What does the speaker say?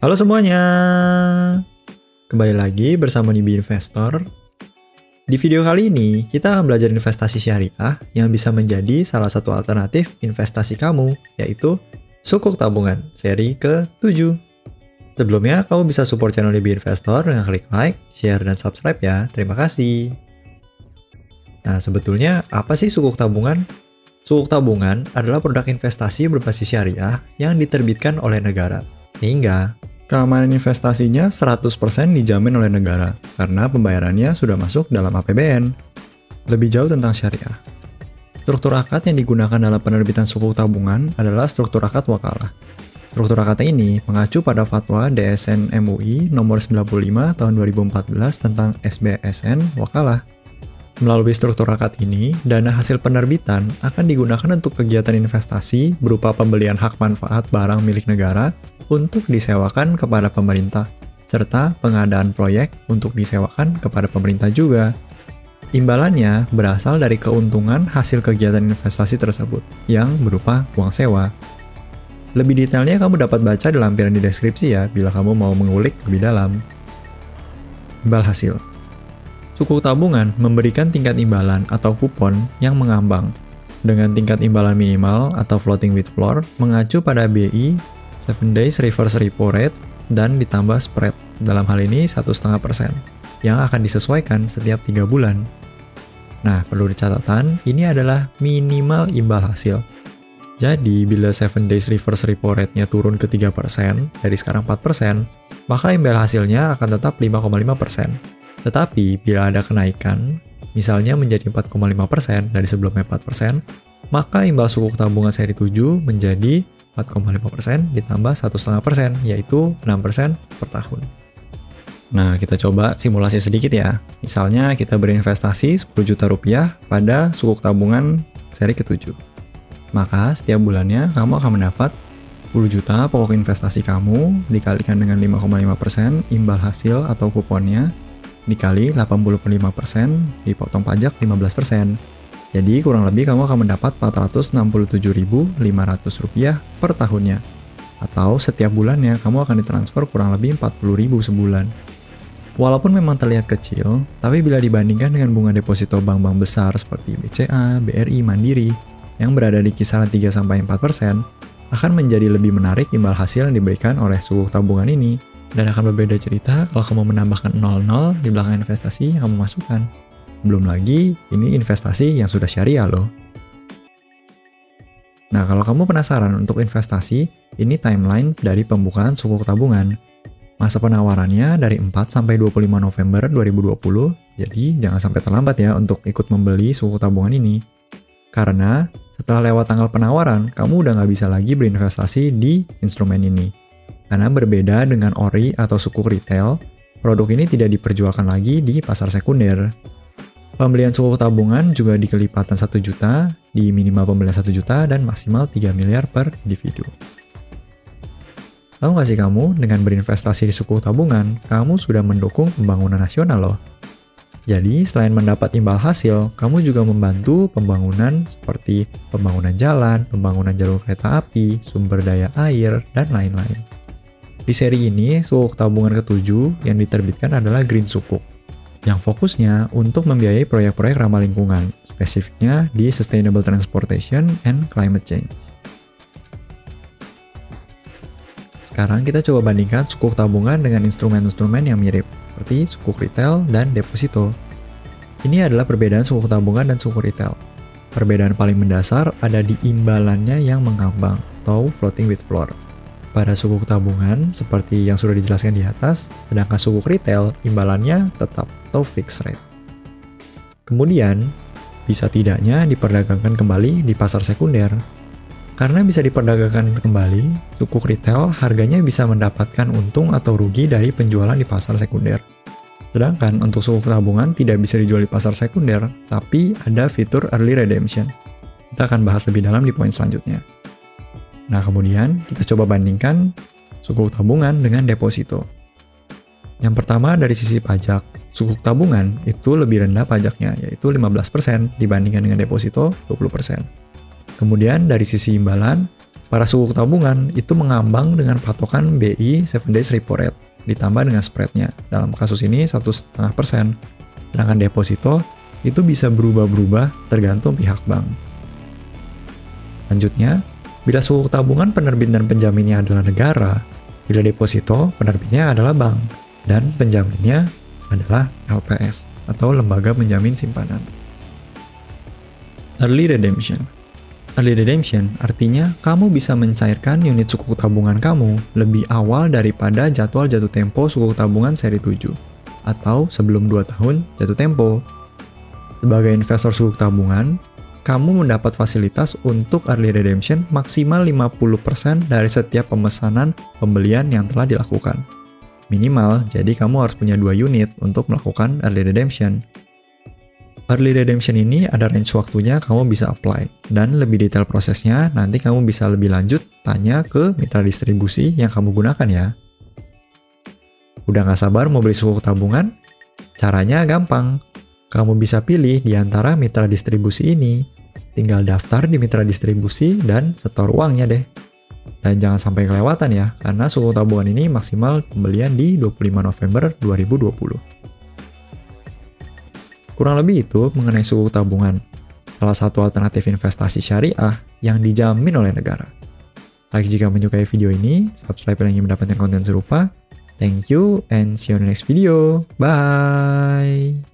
Halo semuanya, kembali lagi bersama Nibi Investor. Di video kali ini, kita akan belajar investasi syariah yang bisa menjadi salah satu alternatif investasi kamu, yaitu sukuk tabungan seri ke-7. Sebelumnya, kamu bisa support channel Nibi Investor dengan klik like, share, dan subscribe ya. Terima kasih. Nah, sebetulnya apa sih sukuk tabungan? Sukuk tabungan adalah produk investasi berbasis syariah yang diterbitkan oleh negara. Sehingga keamanan investasinya 100% dijamin oleh negara karena pembayarannya sudah masuk dalam APBN. Lebih jauh tentang syariah. Struktur akad yang digunakan dalam penerbitan sukuk tabungan adalah struktur akad wakalah. Struktur akad ini mengacu pada fatwa DSN MUI nomor 95 tahun 2014 tentang SBSN wakalah. Melalui struktur akad ini, dana hasil penerbitan akan digunakan untuk kegiatan investasi berupa pembelian hak manfaat barang milik negara untuk disewakan kepada pemerintah, serta pengadaan proyek untuk disewakan kepada pemerintah juga. Imbalannya berasal dari keuntungan hasil kegiatan investasi tersebut, yang berupa uang sewa. Lebih detailnya kamu dapat baca di lampiran di deskripsi ya, bila kamu mau mengulik lebih dalam. Imbal hasil. Sukuk tabungan memberikan tingkat imbalan atau kupon yang mengambang, dengan tingkat imbalan minimal atau floating with floor mengacu pada BI 7 days reverse repo rate dan ditambah spread, dalam hal ini 1,5%, yang akan disesuaikan setiap 3 bulan. Nah, perlu dicatatkan, ini adalah minimal imbal hasil. Jadi, bila 7 days reverse repo rate-nya turun ke 3%, dari sekarang 4%, maka imbal hasilnya akan tetap 5,5%. Tetapi, bila ada kenaikan, misalnya menjadi 4,5% dari sebelumnya 4%, maka imbal sukuk tabungan seri 7 menjadi 4,5% ditambah 1,5%, yaitu 6% per tahun. Nah, kita coba simulasi sedikit ya. Misalnya, kita berinvestasi 10 juta rupiah pada sukuk tabungan seri ke-7. Maka, setiap bulannya kamu akan mendapat 10 juta pokok investasi kamu dikalikan dengan 5,5% imbal hasil atau kuponnya, dikali 85% dipotong pajak 15%. Jadi kurang lebih kamu akan mendapat Rp467.500 per tahunnya. Atau setiap bulannya kamu akan ditransfer kurang lebih Rp40.000 sebulan. Walaupun memang terlihat kecil, tapi bila dibandingkan dengan bunga deposito bank-bank besar seperti BCA, BRI, Mandiri yang berada di kisaran 3-4%, akan menjadi lebih menarik imbal hasil yang diberikan oleh sukuk tabungan ini. Dan akan berbeda cerita kalau kamu menambahkan 00 di belakang investasi yang kamu masukkan. Belum lagi, ini investasi yang sudah syariah loh. Nah, kalau kamu penasaran untuk investasi, ini timeline dari pembukaan sukuk tabungan. Masa penawarannya dari 4-25 November 2020, jadi jangan sampai terlambat ya untuk ikut membeli sukuk tabungan ini. Karena setelah lewat tanggal penawaran, kamu udah nggak bisa lagi berinvestasi di instrumen ini. Karena berbeda dengan ORI atau sukuk retail, produk ini tidak diperjualkan lagi di pasar sekunder. Pembelian sukuk tabungan juga di kelipatan 1 juta, di minimal pembelian 1 juta, dan maksimal 3 miliar per individu. Tahu nggak sih kamu, dengan berinvestasi di sukuk tabungan, kamu sudah mendukung pembangunan nasional loh. Jadi, selain mendapat imbal hasil, kamu juga membantu pembangunan seperti pembangunan jalan, pembangunan jalur kereta api, sumber daya air, dan lain-lain. Di seri ini, sukuk tabungan ke-7 yang diterbitkan adalah Green Sukuk, yang fokusnya untuk membiayai proyek-proyek ramah lingkungan, spesifiknya di Sustainable Transportation and Climate Change. Sekarang kita coba bandingkan sukuk tabungan dengan instrumen-instrumen yang mirip, seperti sukuk retail dan deposito. Ini adalah perbedaan sukuk tabungan dan sukuk retail. Perbedaan paling mendasar ada di imbalannya yang mengambang, atau floating with floor. Pada sukuk tabungan, seperti yang sudah dijelaskan di atas, sedangkan sukuk retail, imbalannya tetap atau fixed rate. Kemudian, bisa tidaknya diperdagangkan kembali di pasar sekunder. Karena bisa diperdagangkan kembali, sukuk retail harganya bisa mendapatkan untung atau rugi dari penjualan di pasar sekunder. Sedangkan untuk sukuk tabungan tidak bisa dijual di pasar sekunder, tapi ada fitur early redemption. Kita akan bahas lebih dalam di poin selanjutnya. Nah, kemudian kita coba bandingkan sukuk tabungan dengan deposito. Yang pertama dari sisi pajak, sukuk tabungan itu lebih rendah pajaknya, yaitu 15% dibandingkan dengan deposito 20%. Kemudian dari sisi imbalan, Para suku tabungan itu mengambang dengan patokan BI 7 days repo rate ditambah dengan spreadnya. Dalam kasus ini 1,5%. Sedangkan deposito itu bisa berubah-berubah tergantung pihak bank. Lanjutnya, bila suku tabungan penerbit dan penjaminnya adalah negara, bila deposito penerbitnya adalah bank, dan penjaminnya adalah LPS atau lembaga penjamin simpanan. Early redemption. Early redemption artinya kamu bisa mencairkan unit suku tabungan kamu lebih awal daripada jadwal jatuh tempo suku tabungan seri 7 atau sebelum 2 tahun jatuh tempo. Sebagai investor suku tabungan, kamu mendapat fasilitas untuk early redemption maksimal 50% dari setiap pemesanan pembelian yang telah dilakukan. Minimal, jadi kamu harus punya 2 unit untuk melakukan early redemption. Early redemption ini ada range waktunya kamu bisa apply, dan lebih detail prosesnya nanti kamu bisa lebih lanjut tanya ke mitra distribusi yang kamu gunakan ya. Udah nggak sabar mau beli suku tabungan? Caranya gampang. Kamu bisa pilih di antara mitra distribusi ini. Tinggal daftar di mitra distribusi dan setor uangnya deh. Dan jangan sampai kelewatan ya, karena suku tabungan ini maksimal pembelian di 25 November 2020. Kurang lebih itu mengenai suku tabungan, salah satu alternatif investasi syariah yang dijamin oleh negara. Like jika menyukai video ini, subscribe yang ingin mendapatkan konten serupa. Thank you and see you on the next video. Bye!